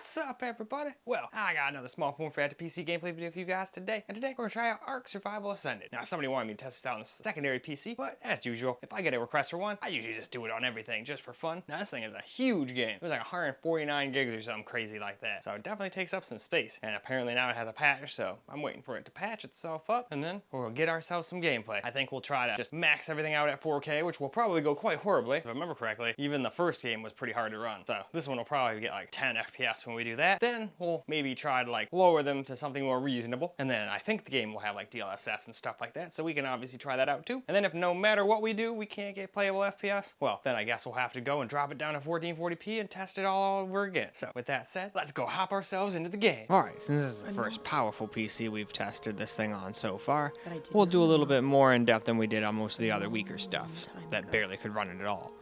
What's up, everybody? Well, I got another small form factor PC gameplay video for you guys today, and today we're gonna try out ARK Survival Ascended. Now, somebody wanted me to test this out on the secondary PC, but as usual, if I get a request for one, I usually just do it on everything just for fun. Now, this thing is a huge game. It was like 149 gigs or something crazy like that, so it definitely takes up some space. And apparently now it has a patch, so I'm waiting for it to patch itself up, and then we'll get ourselves some gameplay. I think we'll try to just max everything out at 4K, which will probably go quite horribly. If I remember correctly, even the first game was pretty hard to run, so this one will probably get like 10 FPS when we do that. Then we'll maybe try to like lower them to something more reasonable, and then I think the game will have like DLSS and stuff like that, so we can obviously try that out too. And then if no matter what we do we can't get playable FPS, well, then I guess we'll have to go and drop it down to 1440p and test it all over again. So with that said, let's go hop ourselves into the game. Alright, since this is the first powerful PC we've tested this thing on so far, we'll do a little bit more in depth than we did on most of the other weaker stuff that barely could run it at all.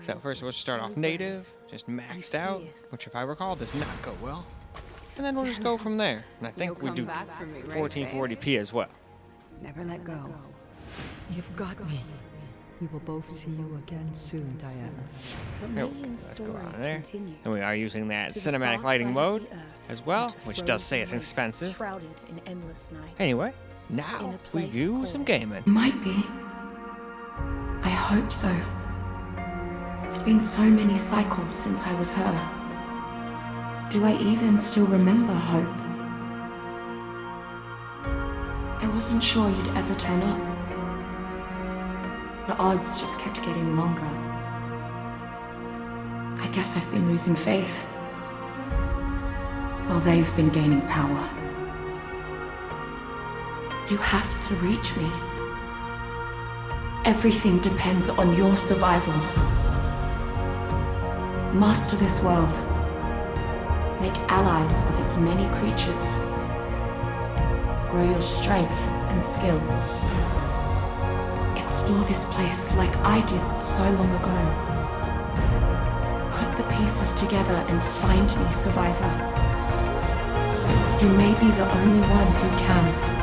So first we'll start off native, just maxed out, which if I recall does not go well. And then we'll just go from there. And I think we do 1440p as well. Never let go. You've got me. We will both see you again soon, Diana. Let's go around there. And we are using that cinematic lighting mode as well, which does say it's expensive. Anyway, now we do some gaming. Might be. I hope so. It's been so many cycles since I was her. Do I even still remember hope? I wasn't sure you'd ever turn up. The odds just kept getting longer. I guess I've been losing faith, while they've been gaining power. You have to reach me. Everything depends on your survival. Master this world. Make allies of its many creatures. Grow your strength and skill. Explore this place like I did so long ago. Put the pieces together and find me, survivor. You may be the only one who can.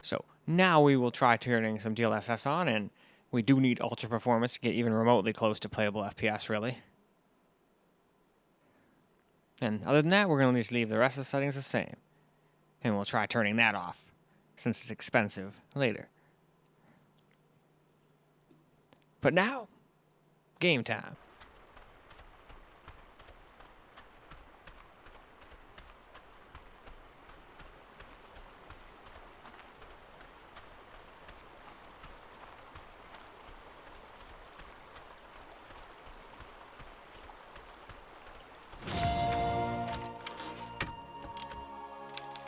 So now we will try turning some DLSS on, and we do need ultra performance to get even remotely close to playable FPS, really. And other than that, we're going to just leave the rest of the settings the same. And we'll try turning that off, since it's expensive, later. But now, game time.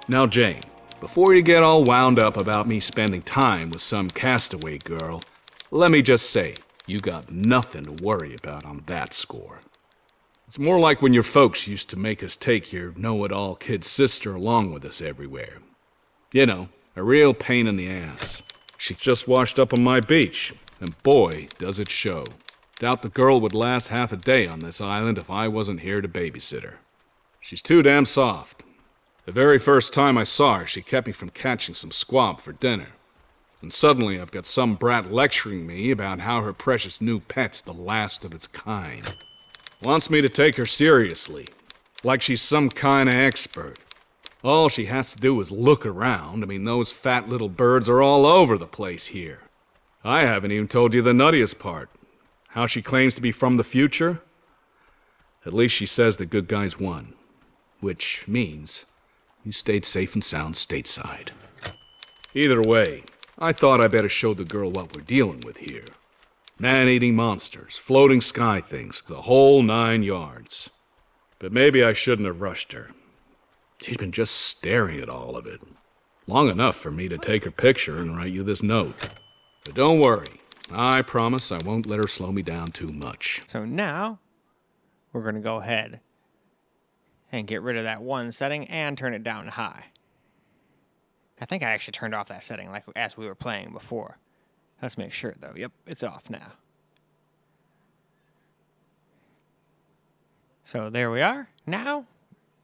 Now, Jane, before you get all wound up about me spending time with some castaway girl, let me just say, you got nothing to worry about on that score. It's more like when your folks used to make us take your know-it-all kid sister along with us everywhere. You know, a real pain in the ass. She just washed up on my beach, and boy, does it show. Doubt the girl would last half a day on this island if I wasn't here to babysit her. She's too damn soft. The very first time I saw her, she kept me from catching some squab for dinner. And suddenly I've got some brat lecturing me about how her precious new pet's the last of its kind. Wants me to take her seriously, like she's some kind of expert. All she has to do is look around. I mean, those fat little birds are all over the place here. I haven't even told you the nuttiest part. How she claims to be from the future? At least she says the good guys won. which means you stayed safe and sound stateside. Either way, I thought I better show the girl what we're dealing with here. Man-eating monsters, floating sky things, the whole 9 yards. But maybe I shouldn't have rushed her. She's been just staring at all of it. Long enough for me to take her picture and write you this note. But don't worry, I promise I won't let her slow me down too much. So now, we're going to go ahead and get rid of that one setting and turn it down to high. I think I actually turned off that setting like as we were playing before. Let's make sure though. Yep, it's off now. So there we are. Now,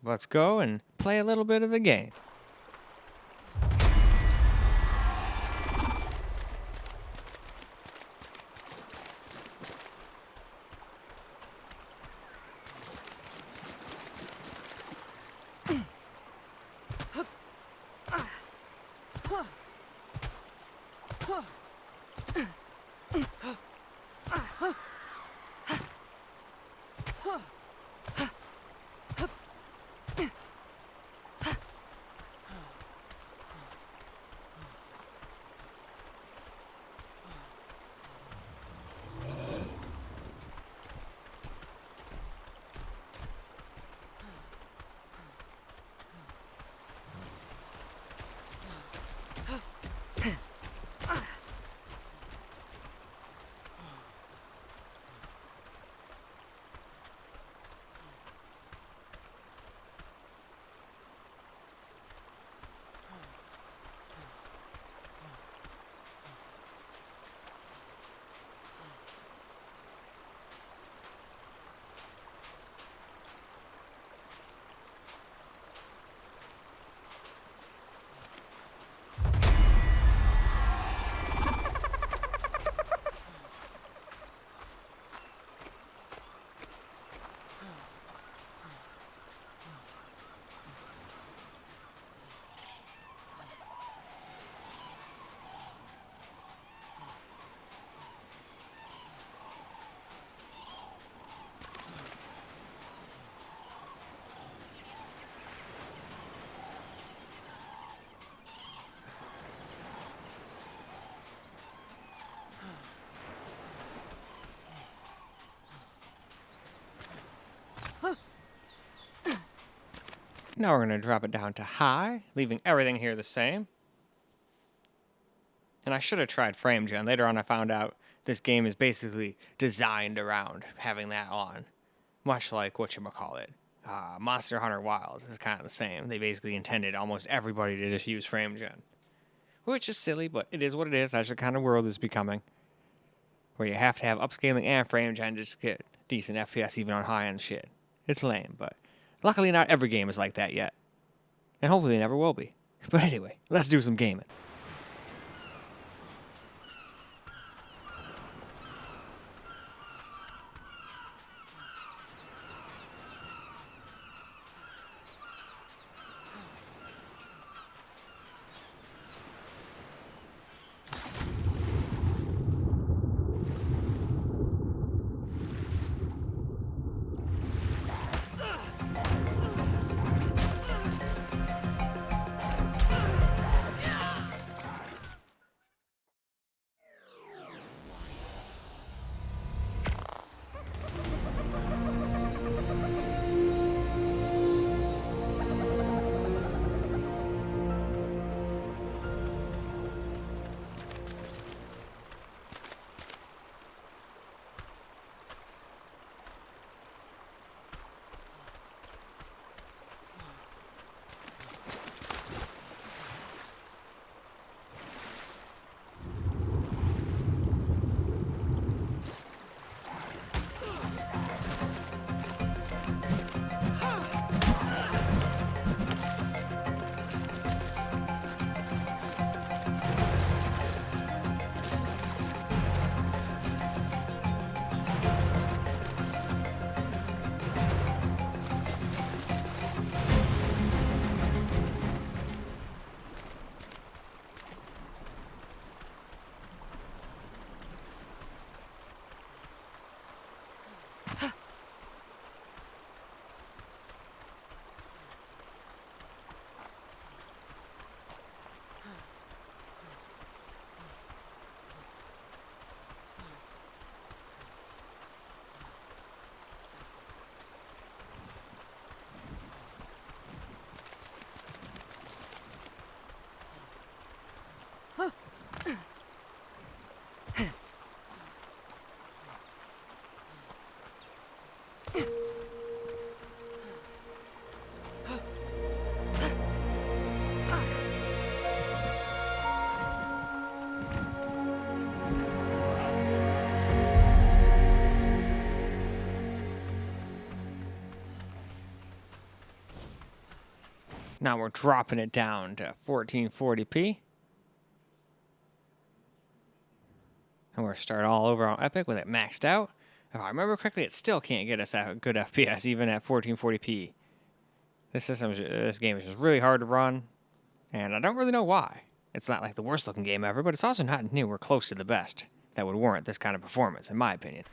let's go and play a little bit of the game. Now we're going to drop it down to high, leaving everything here the same. And I should have tried frame gen. Later on I found out this game is basically designed around having that on. Much like whatchamacallit. Monster Hunter Wilds is kind of the same. They basically intended almost everybody to just use frame gen. Which is silly, but it is what it is. That's the kind of world it's becoming. Where you have to have upscaling and frame gen just to get decent FPS even on high-end shit. It's lame, but luckily not every game is like that yet. And hopefully it never will be. But anyway, let's do some gaming. Now we're dropping it down to 1440p. And we're starting all over on Epic with it maxed out. If I remember correctly, it still can't get us a good FPS even at 1440p. This game is just really hard to run, and I don't really know why. It's not like the worst looking game ever, but it's also not anywhere close to the best that would warrant this kind of performance, in my opinion.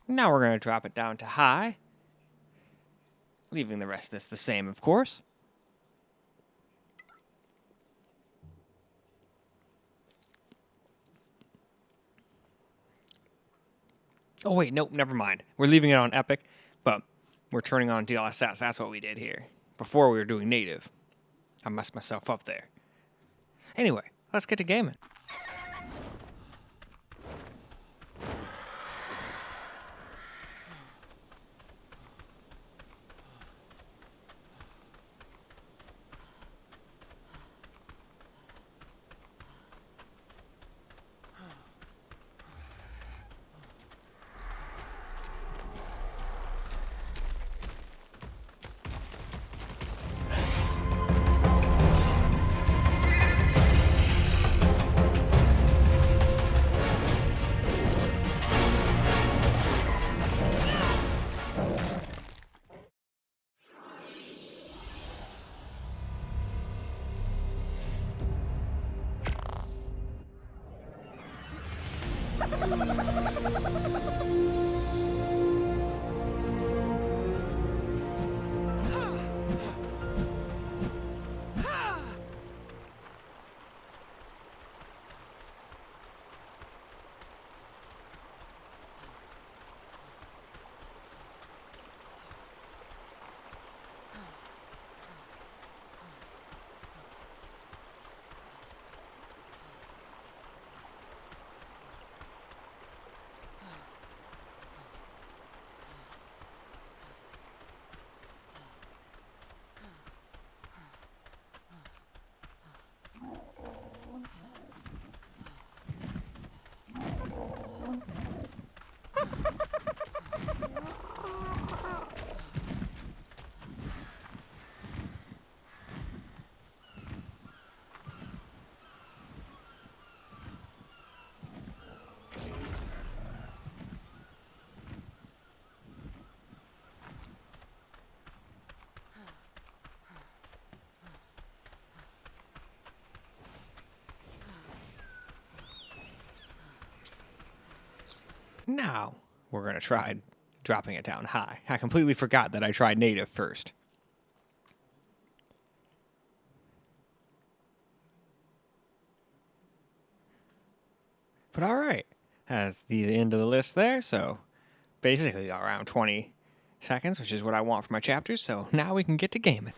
Now we're going to drop it down to high, leaving the rest of this the same, of course. Oh wait, nope, never mind. We're leaving it on Epic, but we're turning on DLSS. That's what we did here. Before we were doing native. I messed myself up there. Anyway, let's get to gaming. Now, we're going to try dropping it down high. I completely forgot that I tried native first. But alright, that's the end of the list there, so basically around 20 seconds, which is what I want for my chapters, so now we can get to gaming.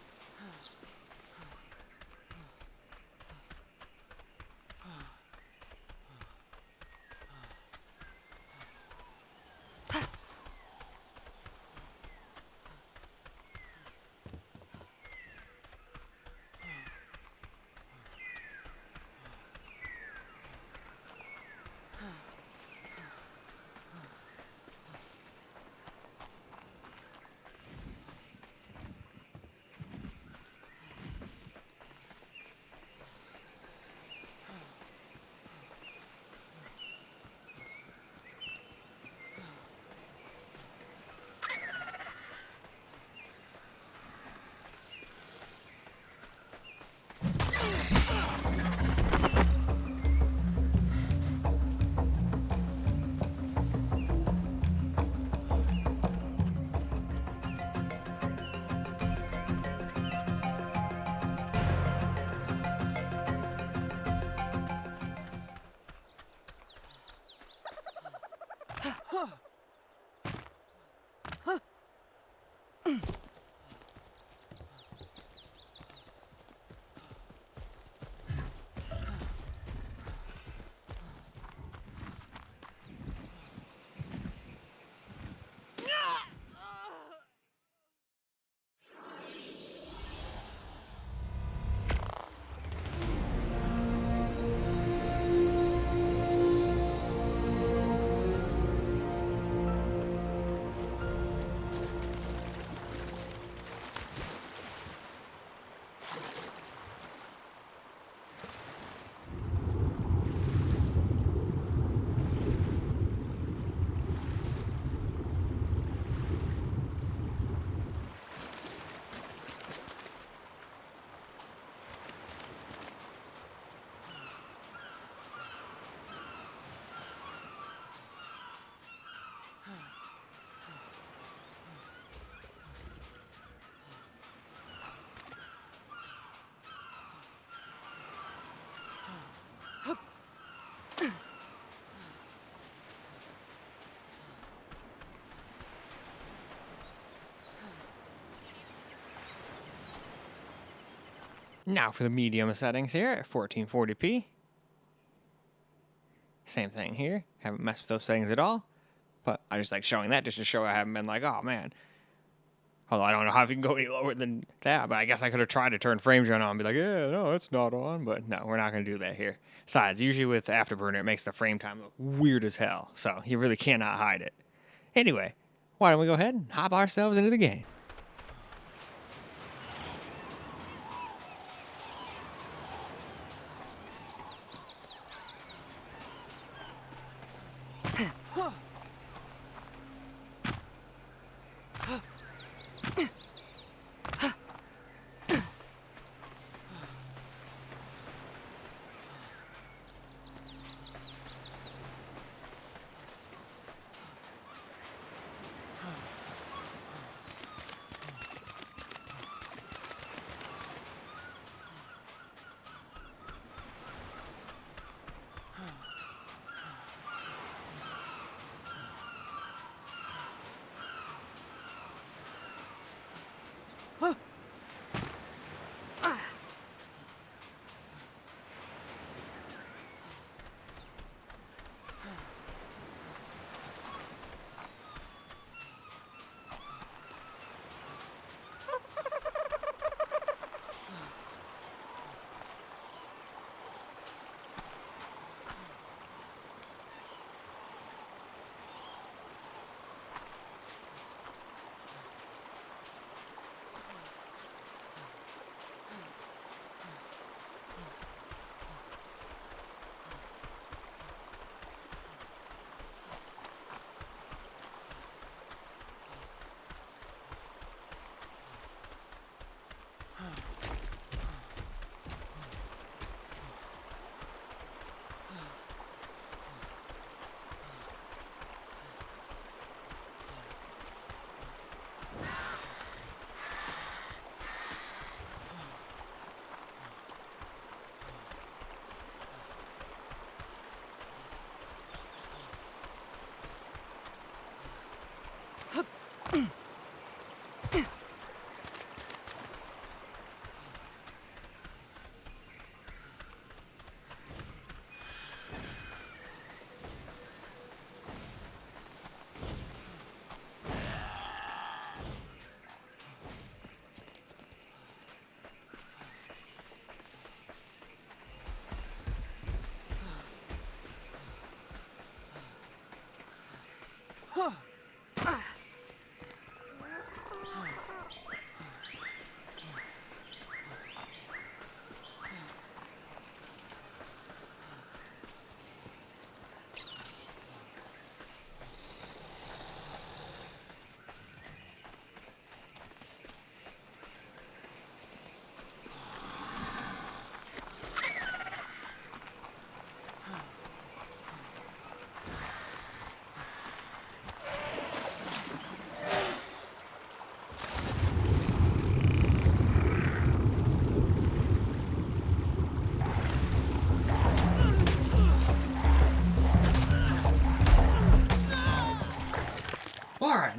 Now for the medium settings here at 1440p. Same thing here. Haven't messed with those settings at all. But I just like showing that just to show I haven't been like, oh man. Although I don't know how you can go any lower than that, but I guess I could have tried to turn frame rate on and be like, yeah, no, it's not on. But no, we're not going to do that here. Besides, usually with Afterburner, it makes the frame time look weird as hell. So you really cannot hide it. Anyway, why don't we go ahead and hop ourselves into the game.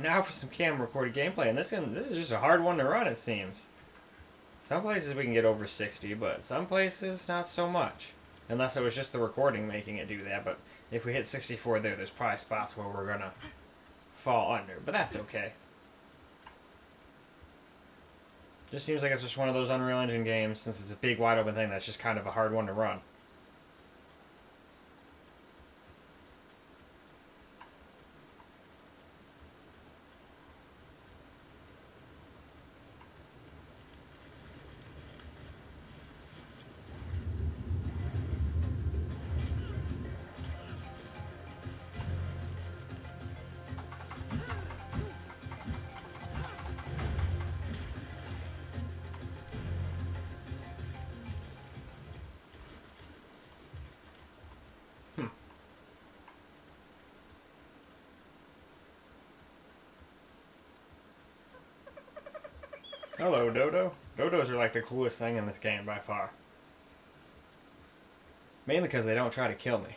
Now for some camera recorded gameplay, and this is just a hard one to run, it seems. Some places we can get over 60, but some places not so much. Unless it was just the recording making it do that, but if we hit 64 there, there's probably spots where we're gonna fall under, but that's okay. Just seems like it's just one of those Unreal Engine games, since it's a big wide open thing, that's just kind of a hard one to run. Hello, Dodo. Dodos are like the coolest thing in this game by far. Mainly because they don't try to kill me.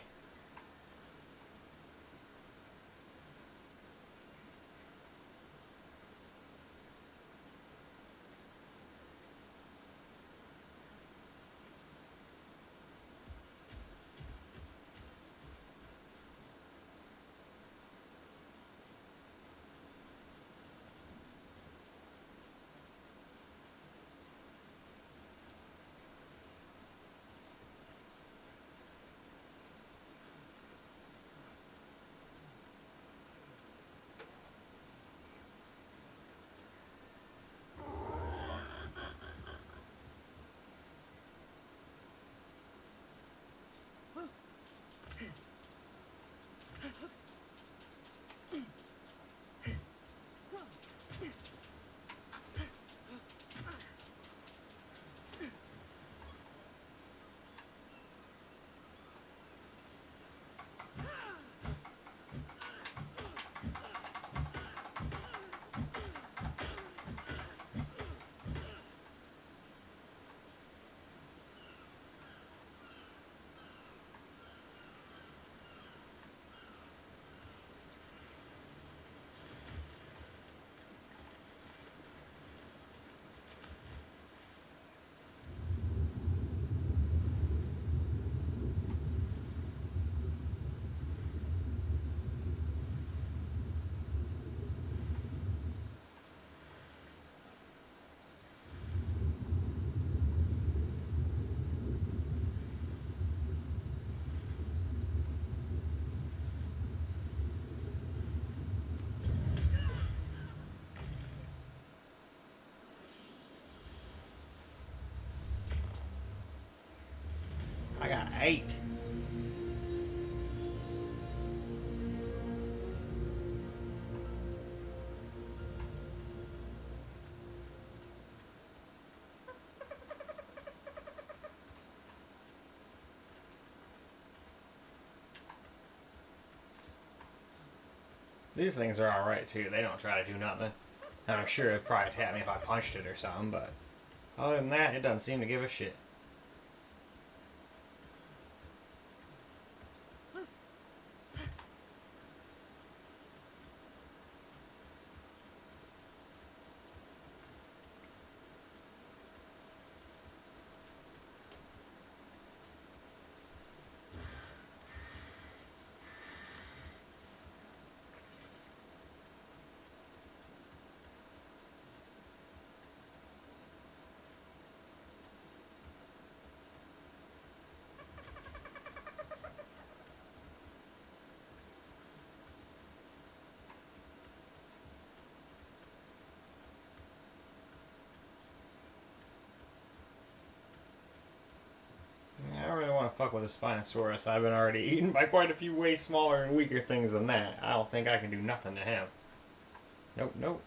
I got 8. These things are alright too. They don't try to do nothing. And I'm sure it'd probably tap me if I punched it or something, but other than that, it doesn't seem to give a shit. I don't really want to fuck with a Spinosaurus. I've been already eaten by quite a few way smaller and weaker things than that. I don't think I can do nothing to him. Nope, nope.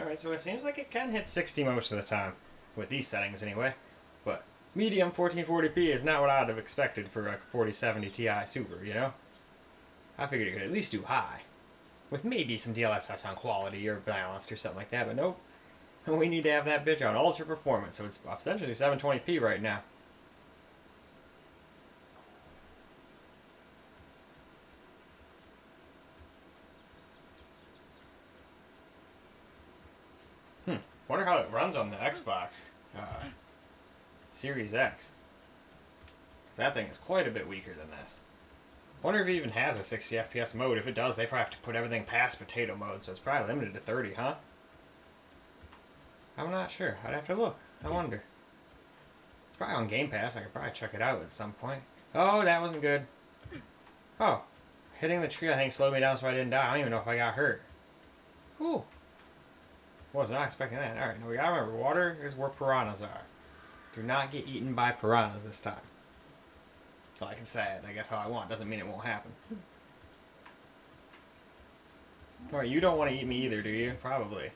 Alright, so it seems like it can hit 60 most of the time. With these settings, anyway. But medium 1440p is not what I'd have expected for a 4070 Ti Super, you know? I figured it could at least do high. With maybe some DLSS on quality or balanced or something like that, but nope. We need to have that bitch on ultra performance, so it's essentially 720p right now. Wonder how it runs on the Xbox Series X. That thing is quite a bit weaker than this. Wonder if it even has a 60 FPS mode. If it does, they probably have to put everything past potato mode, so it's probably limited to 30, huh? I'm not sure. I'd have to look. I wonder. It's probably on Game Pass. I could probably check it out at some point. Oh, that wasn't good. Oh. Hitting the tree, I think, slowed me down so I didn't die. I don't even know if I got hurt. Cool. Was not expecting that. Alright, now we gotta remember, water is where piranhas are. Do not get eaten by piranhas this time. Well, I can say it, I guess, how I want. Doesn't mean it won't happen. Alright, you don't want to eat me either, do you? Probably.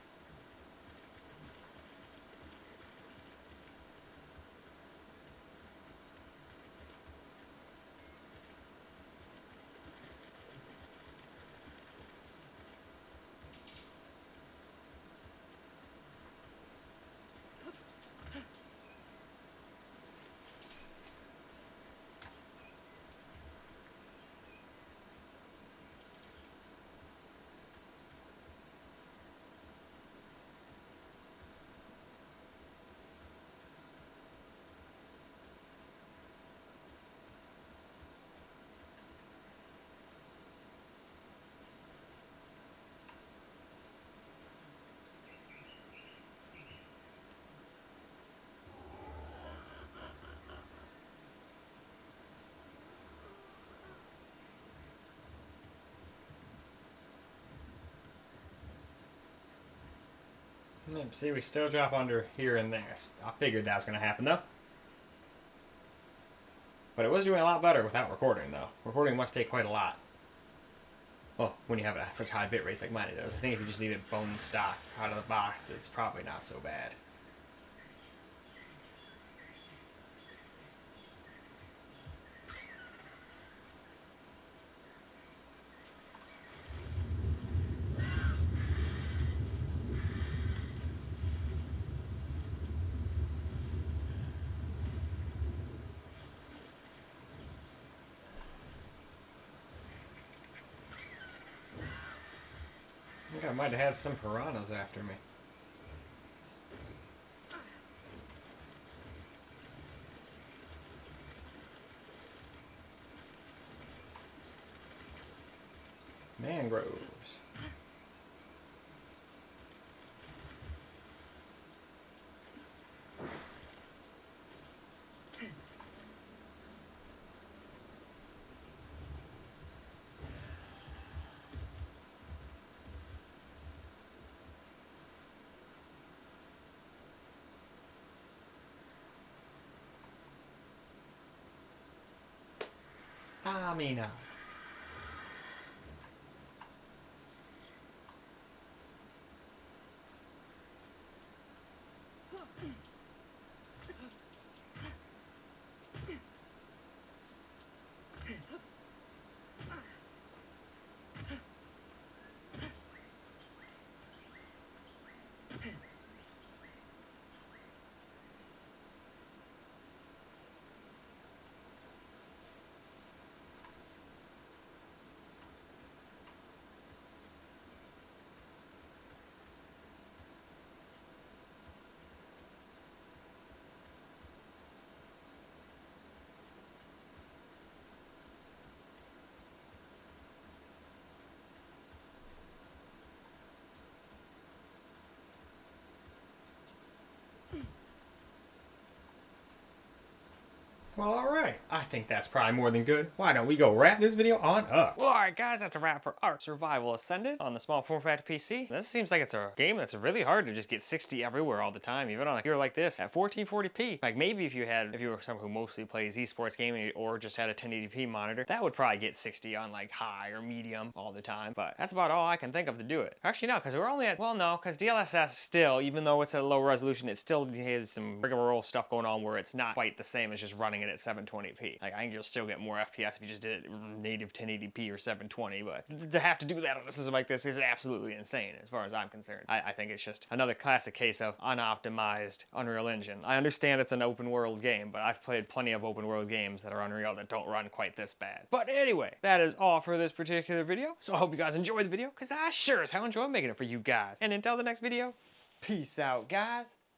See, we still drop under here and there. I figured that was going to happen, though. But it was doing a lot better without recording, though. Recording must take quite a lot. Well, when you have it at such high bit rates like mine does. I think if you just leave it bone stock out of the box, it's probably not so bad. I think I might have had some piranhas after me. Mangroves. Stamina. Well, alright. I think that's probably more than good. Why don't we go wrap this video on up? Well, alright guys, that's a wrap for ARK Survival Ascended on the small form factor PC. This seems like it's a game that's really hard to just get 60 everywhere all the time, even on a computer like this at 1440p. Like maybe if you were someone who mostly plays esports gaming or just had a 1080p monitor, that would probably get 60 on like high or medium all the time. But that's about all I can think of to do it. Actually, no, because we're only at, well, no, because DLSS still, even though it's a low resolution, it still has some rigmarole stuff going on where it's not quite the same as just running it at 720p. Like I think you'll still get more FPS if you just did it native 1080p or 720, but to have to do that on a system like this is absolutely insane as far as I'm concerned. I think it's just another classic case of unoptimized Unreal Engine. I understand it's an open world game, but I've played plenty of open world games that are Unreal that don't run quite this bad. But anyway, that is all for this particular video. So I hope you guys enjoyed the video, because I sure as hell enjoy making it for you guys. And until the next video, peace out, guys.